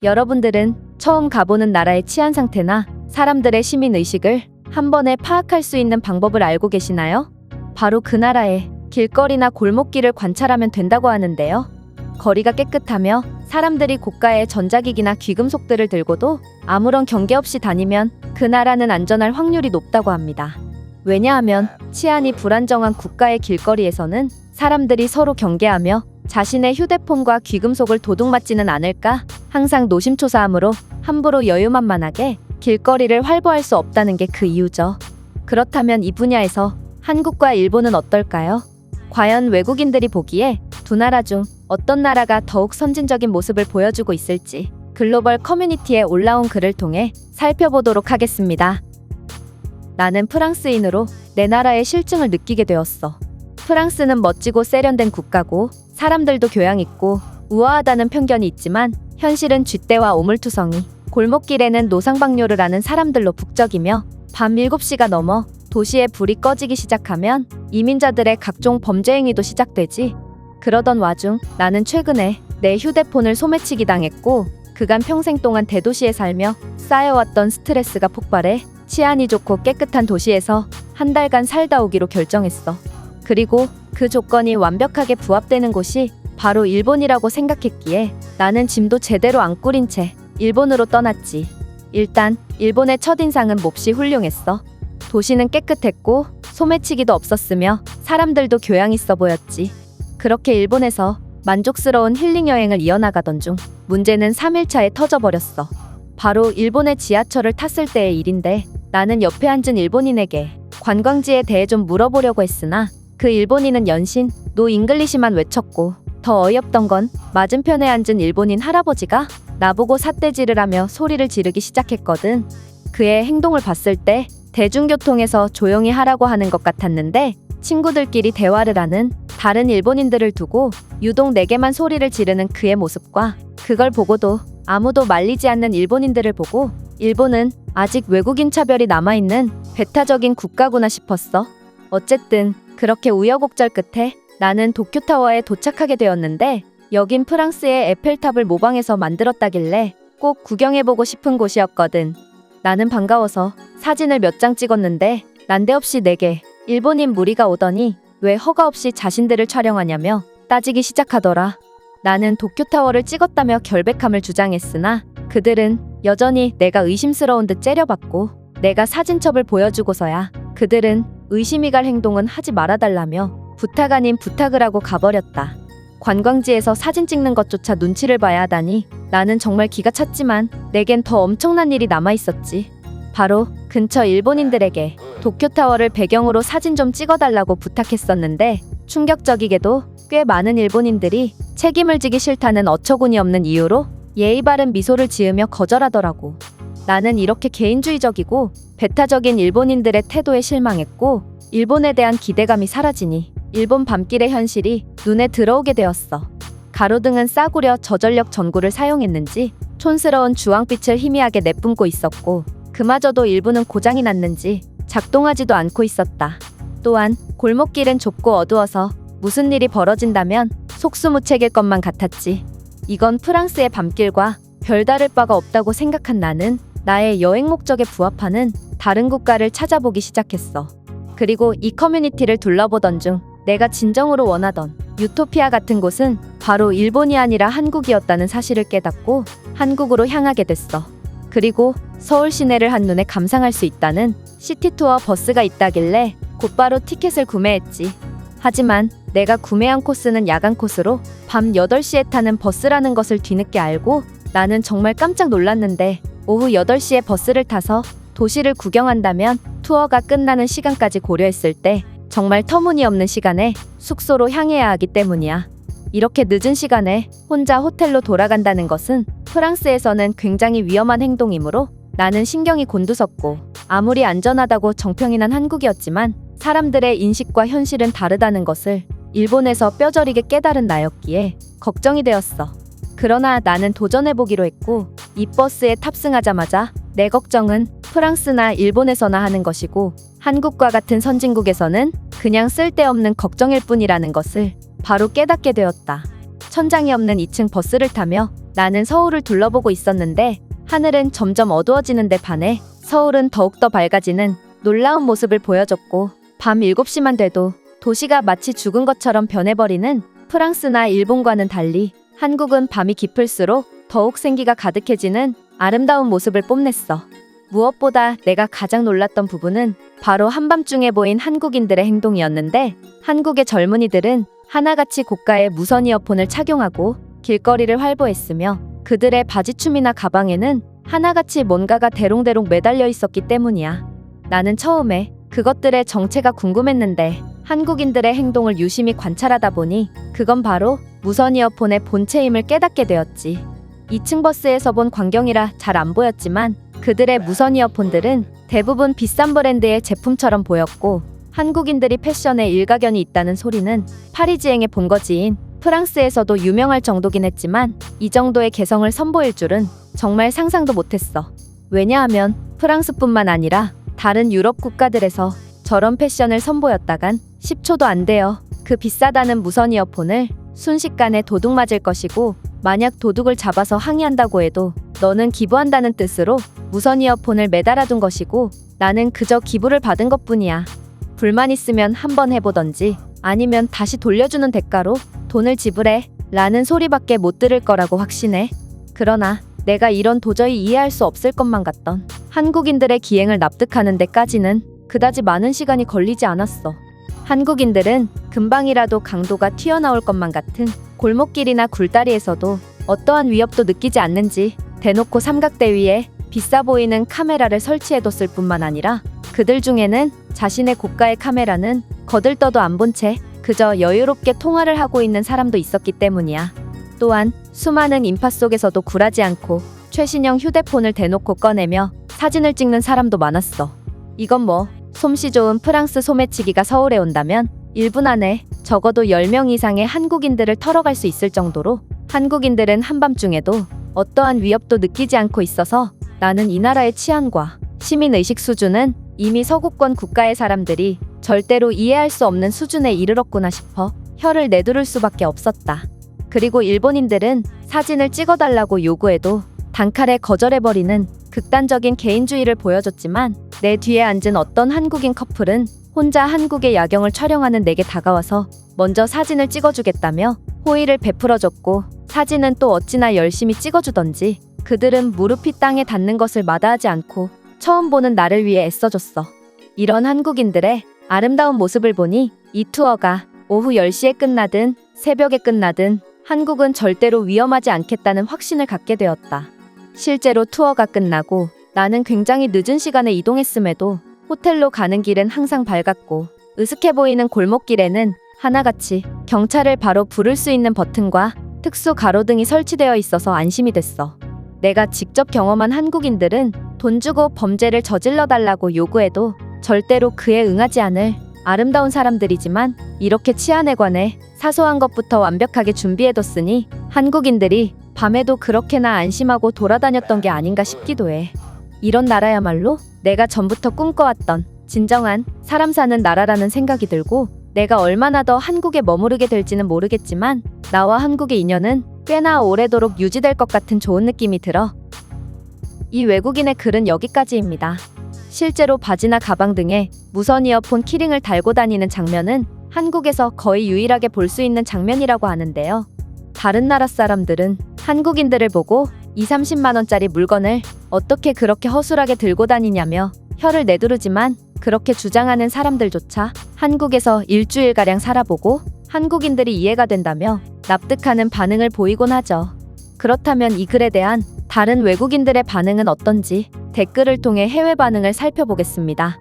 여러분들은 처음 가보는 나라의 치안 상태나 사람들의 시민의식을 한 번에 파악할 수 있는 방법을 알고 계시나요? 바로 그 나라의 길거리나 골목길을 관찰하면 된다고 하는데요. 거리가 깨끗하며 사람들이 고가의 전자기기나 귀금속들을 들고도 아무런 경계 없이 다니면 그 나라는 안전할 확률이 높다고 합니다. 왜냐하면 치안이 불안정한 국가의 길거리에서는 사람들이 서로 경계하며 자신의 휴대폰과 귀금속을 도둑맞지는 않을까 항상 노심초사하므로 함부로 여유만만하게 길거리를 활보할 수 없다는 게 그 이유죠. 그렇다면 이 분야에서 한국과 일본은 어떨까요? 과연 외국인들이 보기에 두 나라 중 어떤 나라가 더욱 선진적인 모습을 보여주고 있을지 글로벌 커뮤니티에 올라온 글을 통해 살펴보도록 하겠습니다. 나는 프랑스인으로 내 나라의 실증을 느끼게 되었어. 프랑스는 멋지고 세련된 국가고 사람들도 교양 있고 우아하다는 편견이 있지만 현실은 쥐떼와 오물투성이, 골목길에는 노상방뇨를 하는 사람들로 북적이며 밤 7시가 넘어 도시에 불이 꺼지기 시작하면 이민자들의 각종 범죄 행위도 시작되지. 그러던 와중 나는 최근에 내 휴대폰을 소매치기 당했고 그간 평생 동안 대도시에 살며 쌓여왔던 스트레스가 폭발해 치안이 좋고 깨끗한 도시에서 한 달간 살다 오기로 결정했어. 그리고 그 조건이 완벽하게 부합되는 곳이 바로 일본이라고 생각했기에 나는 짐도 제대로 안 꾸린 채 일본으로 떠났지. 일단 일본의 첫인상은 몹시 훌륭했어. 도시는 깨끗했고 소매치기도 없었으며 사람들도 교양 있어 보였지. 그렇게 일본에서 만족스러운 힐링 여행을 이어나가던 중 문제는 3일차에 터져버렸어. 바로 일본의 지하철을 탔을 때의 일인데 나는 옆에 앉은 일본인에게 관광지에 대해 좀 물어보려고 했으나 그 일본인은 연신 노 잉글리시만 외쳤고 더 어이없던 건 맞은편에 앉은 일본인 할아버지가 나보고 삿대질을 하며 소리를 지르기 시작했거든. 그의 행동을 봤을 때 대중교통에서 조용히 하라고 하는 것 같았는데 친구들끼리 대화를 하는 다른 일본인들을 두고 유독 내게만 소리를 지르는 그의 모습과 그걸 보고도 아무도 말리지 않는 일본인들을 보고 일본은 아직 외국인 차별이 남아있는 배타적인 국가구나 싶었어. 어쨌든 그렇게 우여곡절 끝에 나는 도쿄타워에 도착하게 되었는데 여긴 프랑스의 에펠탑을 모방해서 만들었다길래 꼭 구경해보고 싶은 곳이었거든. 나는 반가워서 사진을 몇 장 찍었는데 난데없이 내게 일본인 무리가 오더니 왜 허가 없이 자신들을 촬영하냐며 따지기 시작하더라. 나는 도쿄타워를 찍었다며 결백함을 주장했으나 그들은 여전히 내가 의심스러운 듯 째려봤고 내가 사진첩을 보여주고서야 그들은 의심이 갈 행동은 하지 말아달라며 부탁 아닌 부탁을 하고 가버렸다. 관광지에서 사진 찍는 것조차 눈치를 봐야 하다니 나는 정말 기가 찼지만 내겐 더 엄청난 일이 남아있었지. 바로 근처 일본인들에게 도쿄타워를 배경으로 사진 좀 찍어달라고 부탁했었는데 충격적이게도 꽤 많은 일본인들이 책임을 지기 싫다는 어처구니 없는 이유로 예의 바른 미소를 지으며 거절하더라고. 나는 이렇게 개인주의적이고 배타적인 일본인들의 태도에 실망했고 일본에 대한 기대감이 사라지니 일본 밤길의 현실이 눈에 들어오게 되었어. 가로등은 싸구려 저전력 전구를 사용했는지 촌스러운 주황빛을 희미하게 내뿜고 있었고 그마저도 일부는 고장이 났는지 작동하지도 않고 있었다. 또한 골목길은 좁고 어두워서 무슨 일이 벌어진다면 속수무책일 것만 같았지. 이건 프랑스의 밤길과 별다를 바가 없다고 생각한 나는 나의 여행 목적에 부합하는 다른 국가를 찾아보기 시작했어. 그리고 이 커뮤니티를 둘러보던 중 내가 진정으로 원하던 유토피아 같은 곳은 바로 일본이 아니라 한국이었다는 사실을 깨닫고 한국으로 향하게 됐어. 그리고 서울 시내를 한눈에 감상할 수 있다는 시티투어 버스가 있다길래 곧바로 티켓을 구매했지. 하지만 내가 구매한 코스는 야간 코스로 밤 8시에 타는 버스라는 것을 뒤늦게 알고 나는 정말 깜짝 놀랐는데 오후 8시에 버스를 타서 도시를 구경한다면 투어가 끝나는 시간까지 고려했을 때 정말 터무니없는 시간에 숙소로 향해야 하기 때문이야. 이렇게 늦은 시간에 혼자 호텔로 돌아간다는 것은 프랑스에서는 굉장히 위험한 행동이므로 나는 신경이 곤두섰고 아무리 안전하다고 정평이 난 한국이었지만 사람들의 인식과 현실은 다르다는 것을 일본에서 뼈저리게 깨달은 나였기에 걱정이 되었어. 그러나 나는 도전해보기로 했고 이 버스에 탑승하자마자 내 걱정은 프랑스나 일본에서나 하는 것이고 한국과 같은 선진국에서는 그냥 쓸데없는 걱정일 뿐이라는 것을 바로 깨닫게 되었다. 천장이 없는 2층 버스를 타며 나는 서울을 둘러보고 있었는데 하늘은 점점 어두워지는데 반해 서울은 더욱더 밝아지는 놀라운 모습을 보여줬고 밤 7시만 돼도 도시가 마치 죽은 것처럼 변해버리는 프랑스나 일본과는 달리 한국은 밤이 깊을수록 더욱 생기가 가득해지는 아름다운 모습을 뽐냈어. 무엇보다 내가 가장 놀랐던 부분은 바로 한밤중에 보인 한국인들의 행동이었는데 한국의 젊은이들은 하나같이 고가의 무선 이어폰을 착용하고 길거리를 활보했으며 그들의 바지춤이나 가방에는 하나같이 뭔가가 대롱대롱 매달려 있었기 때문이야. 나는 처음에 그것들의 정체가 궁금했는데 한국인들의 행동을 유심히 관찰하다 보니 그건 바로 무선 이어폰의 본체임을 깨닫게 되었지. 2층 버스에서 본 광경이라 잘 안 보였지만 그들의 무선 이어폰들은 대부분 비싼 브랜드의 제품처럼 보였고 한국인들이 패션에 일가견이 있다는 소리는 파리지앵의 본거지인 프랑스에서도 유명할 정도긴 했지만 이 정도의 개성을 선보일 줄은 정말 상상도 못했어. 왜냐하면 프랑스뿐만 아니라 다른 유럽 국가들에서 저런 패션을 선보였다간 10초도 안 돼요. 그 비싸다는 무선 이어폰을 순식간에 도둑 맞을 것이고 만약 도둑을 잡아서 항의한다고 해도 너는 기부한다는 뜻으로 무선 이어폰을 매달아둔 것이고 나는 그저 기부를 받은 것뿐이야. 불만 있으면 한번 해보던지 아니면 다시 돌려주는 대가로 돈을 지불해 라는 소리밖에 못 들을 거라고 확신해. 그러나 내가 이런 도저히 이해할 수 없을 것만 같던 한국인들의 기행을 납득하는 데까지는 그다지 많은 시간이 걸리지 않았어. 한국인들은 금방이라도 강도가 튀어나올 것만 같은 골목길이나 굴다리에서도 어떠한 위협도 느끼지 않는지 대놓고 삼각대 위에 비싸 보이는 카메라를 설치해뒀을 뿐만 아니라 그들 중에는 자신의 고가의 카메라는 거들떠도 안 본 채 그저 여유롭게 통화를 하고 있는 사람도 있었기 때문이야. 또한 수많은 인파 속에서도 굴하지 않고 최신형 휴대폰을 대놓고 꺼내며 사진을 찍는 사람도 많았어. 이건 뭐 솜씨 좋은 프랑스 소매치기가 서울에 온다면 1분 안에 적어도 10명 이상의 한국인들을 털어갈 수 있을 정도로 한국인들은 한밤중에도 어떠한 위협도 느끼지 않고 있어서 나는 이 나라의 치안과 시민의식 수준은 이미 서구권 국가의 사람들이 절대로 이해할 수 없는 수준에 이르렀구나 싶어 혀를 내두를 수밖에 없었다. 그리고 일본인들은 사진을 찍어달라고 요구해도 단칼에 거절해버리는 극단적인 개인주의를 보여줬지만 내 뒤에 앉은 어떤 한국인 커플은 혼자 한국의 야경을 촬영하는 내게 다가와서 먼저 사진을 찍어주겠다며 호의를 베풀어줬고 사진은 또 어찌나 열심히 찍어주던지 그들은 무릎이 땅에 닿는 것을 마다하지 않고 처음 보는 나를 위해 애써줬어. 이런 한국인들의 아름다운 모습을 보니 이 투어가 오후 10시에 끝나든 새벽에 끝나든 한국은 절대로 위험하지 않겠다는 확신을 갖게 되었다. 실제로 투어가 끝나고 나는 굉장히 늦은 시간에 이동했음에도 호텔로 가는 길은 항상 밝았고 으슥해 보이는 골목길에는 하나같이 경찰을 바로 부를 수 있는 버튼과 특수 가로등이 설치되어 있어서 안심이 됐어. 내가 직접 경험한 한국인들은 돈 주고 범죄를 저질러 달라고 요구해도 절대로 그에 응하지 않을 아름다운 사람들이지만 이렇게 치안에 관해 사소한 것부터 완벽하게 준비해뒀으니 한국인들이 밤에도 그렇게나 안심하고 돌아다녔던 게 아닌가 싶기도 해. 이런 나라야말로 내가 전부터 꿈꿔왔던 진정한 사람 사는 나라라는 생각이 들고 내가 얼마나 더 한국에 머무르게 될지는 모르겠지만 나와 한국의 인연은 꽤나 오래도록 유지될 것 같은 좋은 느낌이 들어. 이 외국인의 글은 여기까지입니다. 실제로 바지나 가방 등에 무선 이어폰 키링을 달고 다니는 장면은 한국에서 거의 유일하게 볼 수 있는 장면이라고 하는데요. 다른 나라 사람들은 한국인들을 보고 20-30만 원짜리 물건을 어떻게 그렇게 허술하게 들고 다니냐며 혀를 내두르지만 그렇게 주장하는 사람들조차 한국에서 일주일가량 살아보고 한국인들이 이해가 된다며 납득하는 반응을 보이곤 하죠. 그렇다면 이 글에 대한 다른 외국인들의 반응은 어떤지 댓글을 통해 해외 반응을 살펴보겠습니다.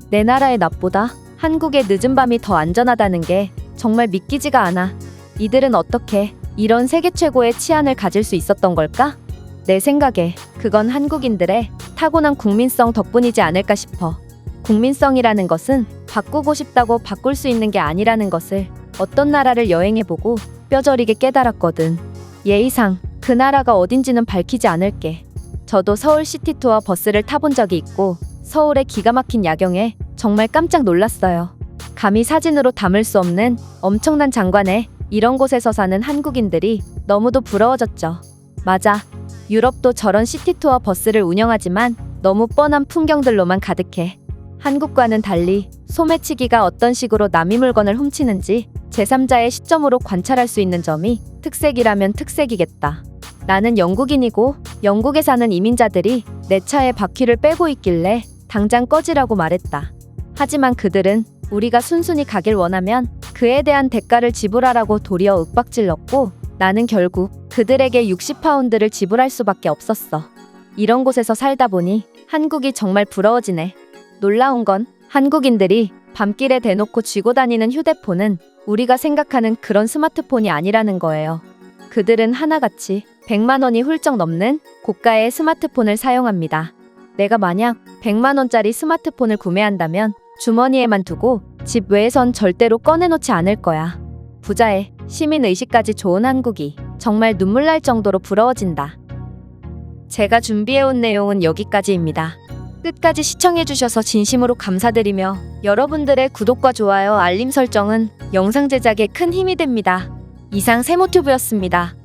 내 나라의 낮보다 한국의 늦은 밤이 더 안전하다는 게 정말 믿기지가 않아. 이들은 어떻게 이런 세계 최고의 치안을 가질 수 있었던 걸까? 내 생각에 그건 한국인들의 타고난 국민성 덕분이지 않을까 싶어. 국민성이라는 것은 바꾸고 싶다고 바꿀 수 있는 게 아니라는 것을 어떤 나라를 여행해보고 뼈저리게 깨달았거든. 예의상 그 나라가 어딘지는 밝히지 않을게. 저도 서울 시티투어 버스를 타본 적이 있고 서울의 기가 막힌 야경에 정말 깜짝 놀랐어요. 감히 사진으로 담을 수 없는 엄청난 장관의 이런 곳에서 사는 한국인들이 너무도 부러워졌죠. 맞아. 유럽도 저런 시티투어 버스를 운영하지만 너무 뻔한 풍경들로만 가득해. 한국과는 달리 소매치기가 어떤 식으로 남의 물건을 훔치는지 제3자의 시점으로 관찰할 수 있는 점이 특색이라면 특색이겠다. 나는 영국인이고 영국에 사는 이민자들이 내 차에 바퀴를 빼고 있길래 당장 꺼지라고 말했다. 하지만 그들은 우리가 순순히 가길 원하면 그에 대한 대가를 지불하라고 도리어 윽박질렀고 나는 결국 그들에게 60파운드를 지불할 수밖에 없었어. 이런 곳에서 살다 보니 한국이 정말 부러워지네. 놀라운 건 한국인들이 밤길에 대놓고 쥐고 다니는 휴대폰은 우리가 생각하는 그런 스마트폰이 아니라는 거예요. 그들은 하나같이 100만 원이 훌쩍 넘는 고가의 스마트폰을 사용합니다. 내가 만약 100만 원짜리 스마트폰을 구매한다면 주머니에만 두고 집 외에선 절대로 꺼내놓지 않을 거야. 부자의 시민의식까지 좋은 한국이 정말 눈물 날 정도로 부러워진다. 제가 준비해온 내용은 여기까지입니다. 끝까지 시청해주셔서 진심으로 감사드리며 여러분들의 구독과 좋아요, 알림 설정은 영상 제작에 큰 힘이 됩니다. 이상 세모튜브였습니다.